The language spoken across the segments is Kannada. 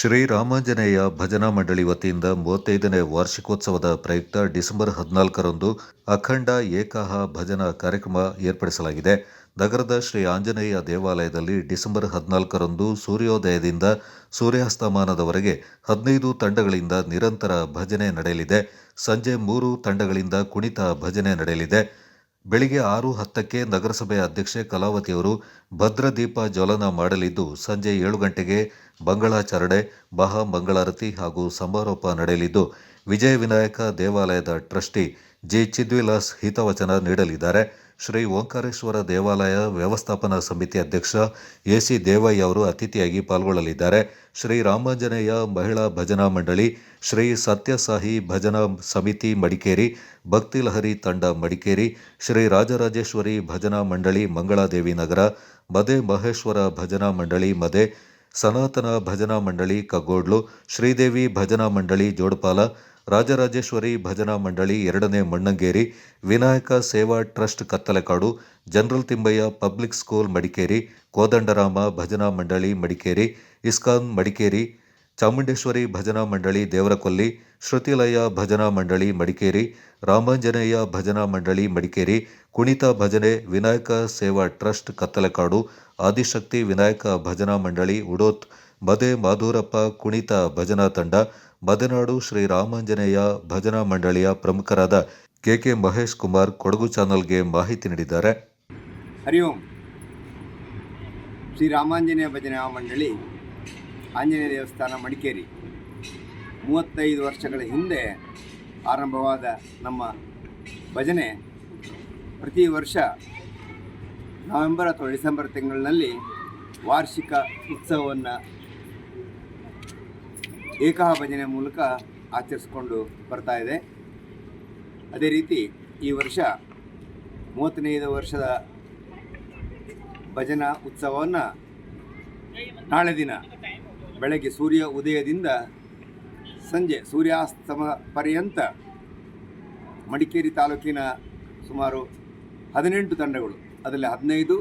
ಶ್ರೀರಾಮಾಂಜನೇಯ ಭಜನಾ ಮಂಡಳಿ ವತಿಯಿಂದ 35ನೇ ವಾರ್ಷಿಕೋತ್ಸವದ ಪ್ರಯುಕ್ತ ಡಿಸೆಂಬರ್ 14ರಂದು ಅಖಂಡ ಏಕಾಹ ಭಜನಾ ಕಾರ್ಯಕ್ರಮ ಏರ್ಪಡಿಸಲಾಗಿದೆ. ನಗರದ ಶ್ರೀ ಆಂಜನೇಯ ದೇವಾಲಯದಲ್ಲಿ ಡಿಸೆಂಬರ್ 14ರಂದು ಸೂರ್ಯೋದಯದಿಂದ ಸೂರ್ಯಾಸ್ತಮಾನದವರೆಗೆ 15 ತಂಡಗಳಿಂದ ನಿರಂತರ ಭಜನೆ ನಡೆಯಲಿದೆ. ಸಂಜೆ 3 ತಂಡಗಳಿಂದ ಕುಣಿತ ಭಜನೆ ನಡೆಯಲಿದೆ. ಬೆಳಿಗ್ಗೆ 6:10ಕ್ಕೆ ನಗರಸಭೆ ಅಧ್ಯಕ್ಷೆ ಕಲಾವತಿಯವರು ಭದ್ರದೀಪ ಜ್ವಲನ ಮಾಡಲಿದ್ದು, ಸಂಜೆ 7 ಗಂಟೆಗೆ ಮಂಗಳಾಚರಣೆ, ಮಹಾ ಮಂಗಳಾರತಿ ಹಾಗೂ ಸಮಾರೋಪ ನಡೆಯಲಿದ್ದು, ವಿಜಯ ವಿನಾಯಕ ದೇವಾಲಯದ ಟ್ರಸ್ಟಿ ಜಿ. ಚಿದ್ವಿಲಾಸ್ ಹಿತವಚನ ನೀಡಲಿದ್ದಾರೆ. ಶ್ರೀ ಓಂಕಾರೇಶ್ವರ ದೇವಾಲಯ ವ್ಯವಸ್ಥಾಪನಾ ಸಮಿತಿ ಅಧ್ಯಕ್ಷ ಎ. ಸಿ. ದೇವಯ್ಯ ಅವರು ಅತಿಥಿಯಾಗಿ ಪಾಲ್ಗೊಳ್ಳಲಿದ್ದಾರೆ. ಶ್ರೀ ರಾಮಾಂಜನೇಯ ಮಹಿಳಾ ಭಜನಾ ಮಂಡಳಿ, ಶ್ರೀ ಸತ್ಯಸಾಯಿ ಭಜನಾ ಸಮಿತಿ ಮಡಿಕೇರಿ, ಭಕ್ತಿಲಹರಿ ತಂಡ ಮಡಿಕೇರಿ, ಶ್ರೀ ರಾಜರಾಜೇಶ್ವರಿ ಭಜನಾ ಮಂಡಳಿ ಮಂಗಳಾದೇವಿ ನಗರ, ಮದೆ ಮಹೇಶ್ವರ ಭಜನಾ ಮಂಡಳಿ ಮದೆ, ಸನಾತನ ಭಜನಾ ಮಂಡಳಿ ಕಗ್ಗೋಡ್ಲು, ಶ್ರೀದೇವಿ ಭಜನಾ ಮಂಡಳಿ ಜೋಡುಪಾಲ, ರಾಜರಾಜೇಶ್ವರಿ ಭಜನಾ ಮಂಡಳಿ 2ನೇ Mannangeri, Vinayaka Seva trust Kattalekadu, general Thimmayya public school Madikeri, Kodandarama Bhajana Mandali Madikeri, ISKCON Madikeri, Chamundeshwari ಭಜನಾ ಮಂಡಳಿ ದೇವರಕೊಲ್ಲಿ, ಶ್ರುತಿಲಯ ಭಜನಾ ಮಂಡಳಿ ಮಡಿಕೇರಿ, ರಾಮಾಂಜನೇಯ ಭಜನಾ ಮಂಡಳಿ ಮಡಿಕೇರಿ, ಕುಣಿತ ಭಜನೆ ವಿನಾಯಕ ಸೇವಾ ಟ್ರಸ್ಟ್ ಕತ್ತಲೆಕಾಡು, ಆದಿಶಕ್ತಿ ವಿನಾಯಕ ಭಜನಾ ಮಂಡಳಿ ಉಡೋತ್, ಮದೆ ಮಾಧೂರಪ್ಪ ಕುಣಿತ ಭಜನಾ ತಂಡ, ಮದೆನಾಡು ಶ್ರೀ ರಾಮಾಂಜನೇಯ ಭಜನಾ ಮಂಡಳಿಯ ಪ್ರಮುಖರಾದ ಕೆ. ಮಹೇಶ್ ಕುಮಾರ್ ಕೊಡಗು ಚಾನಲ್ಗೆ ಮಾಹಿತಿ ನೀಡಿದ್ದಾರೆ. ಹರಿ ಓಂ. ಶ್ರೀ ರಾಮಾಂಜನೇಯ ಭಜನಾ ಮಂಡಳಿ ಆಂಜನೇಯ ದೇವಸ್ಥಾನ ಮಡಿಕೇರಿ 35 ವರ್ಷಗಳ ಹಿಂದೆ ಆರಂಭವಾದ ನಮ್ಮ ಭಜನೆ ಪ್ರತಿ ವರ್ಷ ನವೆಂಬರ್ ಅಥವಾ ಡಿಸೆಂಬರ್ ತಿಂಗಳಿನಲ್ಲಿ ವಾರ್ಷಿಕ ಉತ್ಸವವನ್ನು ಏಕಾಹ ಭಜನೆ ಮೂಲಕ ಆಚರಿಸಿಕೊಂಡು ಬರ್ತಾ ಇದೆ. ಅದೇ ರೀತಿ ಈ ವರ್ಷ 35 ವರ್ಷದ ಭಜನಾ ಉತ್ಸವವನ್ನು ನಾಳೆ ದಿನ ಬೆಳಗ್ಗೆ ಸೂರ್ಯ ಉದಯದಿಂದ ಸಂಜೆ ಸೂರ್ಯಾಸ್ತಮ ಪರ್ಯಂತ ಮಡಿಕೇರಿ ತಾಲೂಕಿನ ಸುಮಾರು 18 ತಂಡಗಳು, ಅದರಲ್ಲಿ 15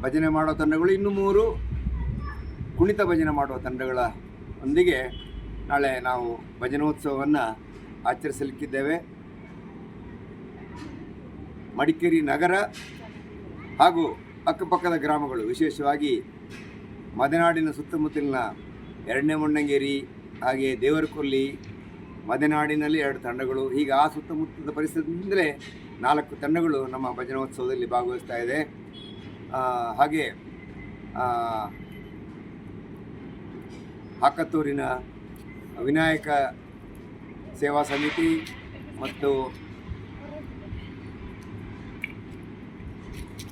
ಭಜನೆ ಮಾಡೋ ತಂಡಗಳು, ಇನ್ನು 3 ಕುಣಿತ ಭಜನೆ ಮಾಡುವ ತಂಡಗಳ ಒಂದಿಗೆ ನಾಳೆ ನಾವು ಭಜನೋತ್ಸವವನ್ನು ಆಚರಿಸಲಿಕ್ಕಿದ್ದೇವೆ. ಮಡಿಕೇರಿ ನಗರ ಹಾಗೂ ಅಕ್ಕಪಕ್ಕದ ಗ್ರಾಮಗಳು, ವಿಶೇಷವಾಗಿ ಮದೆನಾಡಿನ ಸುತ್ತಮುತ್ತಲಿನ 2ನೇ ಮೊಣ್ಣಂಗೇರಿ, ಹಾಗೆ ದೇವರಕೊಲ್ಲಿ, ಮದೆನಾಡಿನಲ್ಲಿ 2 ತಂಡಗಳು, ಹೀಗೆ ಆ ಸುತ್ತಮುತ್ತದ ಪರಿಸರದಿಂದಲೇ 4 ತಂಡಗಳು ನಮ್ಮ ಭಜನೋತ್ಸವದಲ್ಲಿ ಭಾಗವಹಿಸ್ತಾ ಇದೆ. ಹಾಗೆ ಹಾಕತ್ತೂರಿನ ವಿನಾಯಕ ಸೇವಾ ಸಮಿತಿ ಮತ್ತು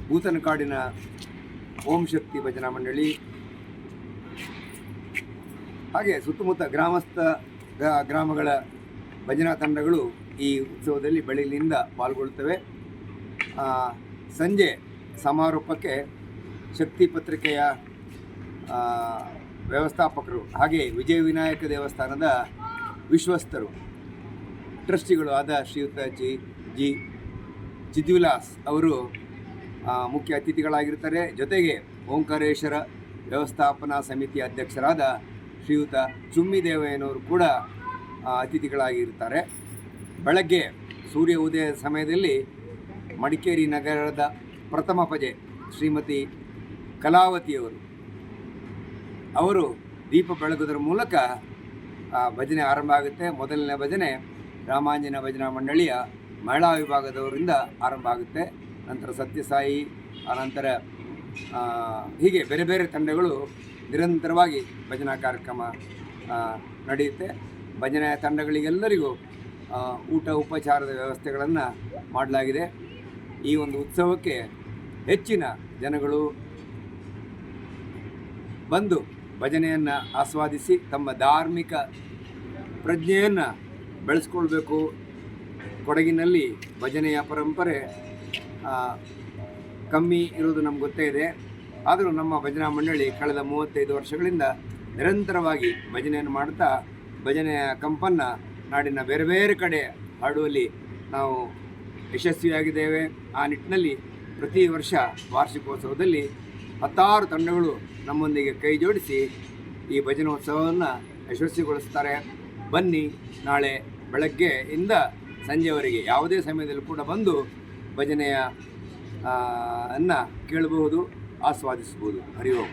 ಭೂತನಕಾಡಿನ ಓಂ ಶಕ್ತಿ ಭಜನಾ ಮಂಡಳಿ, ಹಾಗೆ ಸುತ್ತಮುತ್ತ ಗ್ರಾಮಗಳ ಭಜನಾ ತಂಡಗಳು ಈ ಉತ್ಸವದಲ್ಲಿ ಬೆಳಗಿನಿಂದ ಪಾಲ್ಗೊಳ್ಳುತ್ತವೆ. ಸಂಜೆ ಸಮಾರೋಪಕ್ಕೆ ಶಕ್ತಿ ಪತ್ರಿಕೆಯ ವ್ಯವಸ್ಥಾಪಕರು, ಹಾಗೆ ವಿಜಯ ವಿನಾಯಕ ದೇವಸ್ಥಾನದ ವಿಶ್ವಸ್ತರು, ಟ್ರಸ್ಟಿಗಳು ಆದ ಶ್ರೀಯುತ ಜಿ. ಚಿದ್ವಿಲಾಸ್ ಅವರು ಮುಖ್ಯ ಅತಿಥಿಗಳಾಗಿರ್ತಾರೆ. ಜೊತೆಗೆ ಓಂಕಾರೇಶ್ವರ ವ್ಯವಸ್ಥಾಪನಾ ಸಮಿತಿ ಅಧ್ಯಕ್ಷರಾದ ಶ್ರೀಯುತ ಚುಮ್ಮಿ ದೇವಯ್ಯನವರು ಕೂಡ ಅತಿಥಿಗಳಾಗಿರ್ತಾರೆ. ಬೆಳಗ್ಗೆ ಸೂರ್ಯ ಉದಯದ ಸಮಯದಲ್ಲಿ ಮಡಿಕೇರಿ ನಗರದ ಪ್ರಥಮ ಪಜೆ ಶ್ರೀಮತಿ ಕಲಾವತಿಯವರು ಅವರು ದೀಪ ಬೆಳಗುವುದರ ಮೂಲಕ ಭಜನೆ ಆರಂಭ ಆಗುತ್ತೆ. ಮೊದಲನೇ ಭಜನೆ ರಾಮಾಂಜನ ಭಜನಾ ಮಂಡಳಿಯ ಮಹಿಳಾ ವಿಭಾಗದವರಿಂದ ಆರಂಭ ಆಗುತ್ತೆ. ನಂತರ ಸತ್ಯಸಾಯಿ, ಆನಂತರ ಹೀಗೆ ಬೇರೆ ಬೇರೆ ತಂಡಗಳು ನಿರಂತರವಾಗಿ ಭಜನಾ ಕಾರ್ಯಕ್ರಮ ನಡೆಯುತ್ತೆ. ಭಜನೆಯ ತಂಡಗಳಿಗೆಲ್ಲರಿಗೂ ಊಟ ಉಪಚಾರದ ವ್ಯವಸ್ಥೆಗಳನ್ನು ಮಾಡಲಾಗಿದೆ. ಈ ಒಂದು ಉತ್ಸವಕ್ಕೆ ಹೆಚ್ಚಿನ ಜನಗಳು ಬಂದು ಭಜನೆಯನ್ನು ಆಸ್ವಾದಿಸಿ ತಮ್ಮ ಧಾರ್ಮಿಕ ಪ್ರಜ್ಞೆಯನ್ನು ಬೆಳೆಸ್ಕೊಳ್ಬೇಕು. ಕೊಡಗಿನಲ್ಲಿ ಭಜನೆಯ ಪರಂಪರೆ ಕಮ್ಮಿ ಇರೋದು ನಮ್ಗೆ ಗೊತ್ತೇ ಇದೆ. ಆದರೂ ನಮ್ಮ ಭಜನಾ ಮಂಡಳಿ ಕಳೆದ 35 ವರ್ಷಗಳಿಂದ ನಿರಂತರವಾಗಿ ಭಜನೆಯನ್ನು ಮಾಡ್ತಾ ಭಜನೆಯ ಕಂಪನ್ನು ನಾಡಿನ ಬೇರೆ ಬೇರೆ ಕಡೆ ಹಾಡುವಲ್ಲಿ ನಾವು ಯಶಸ್ವಿಯಾಗಿದ್ದೇವೆ. ಆ ನಿಟ್ಟಿನಲ್ಲಿ ಪ್ರತಿ ವರ್ಷ ವಾರ್ಷಿಕೋತ್ಸವದಲ್ಲಿ 16 ತಂಡಗಳು ನಮ್ಮೊಂದಿಗೆ ಕೈ ಜೋಡಿಸಿ ಈ ಭಜನೋತ್ಸವವನ್ನು ಯಶಸ್ವಿಗೊಳಿಸ್ತಾರೆ. ಬನ್ನಿ, ನಾಳೆ ಬೆಳಗ್ಗೆಯಿಂದ ಸಂಜೆವರೆಗೆ ಯಾವುದೇ ಸಮಯದಲ್ಲಿ ಕೂಡ ಬಂದು ಭಜನೆಯ ಕೇಳಬಹುದು, ಆಸ್ವಾದಿಸ್ಬೋದು. ಹರಿ ಓಂ.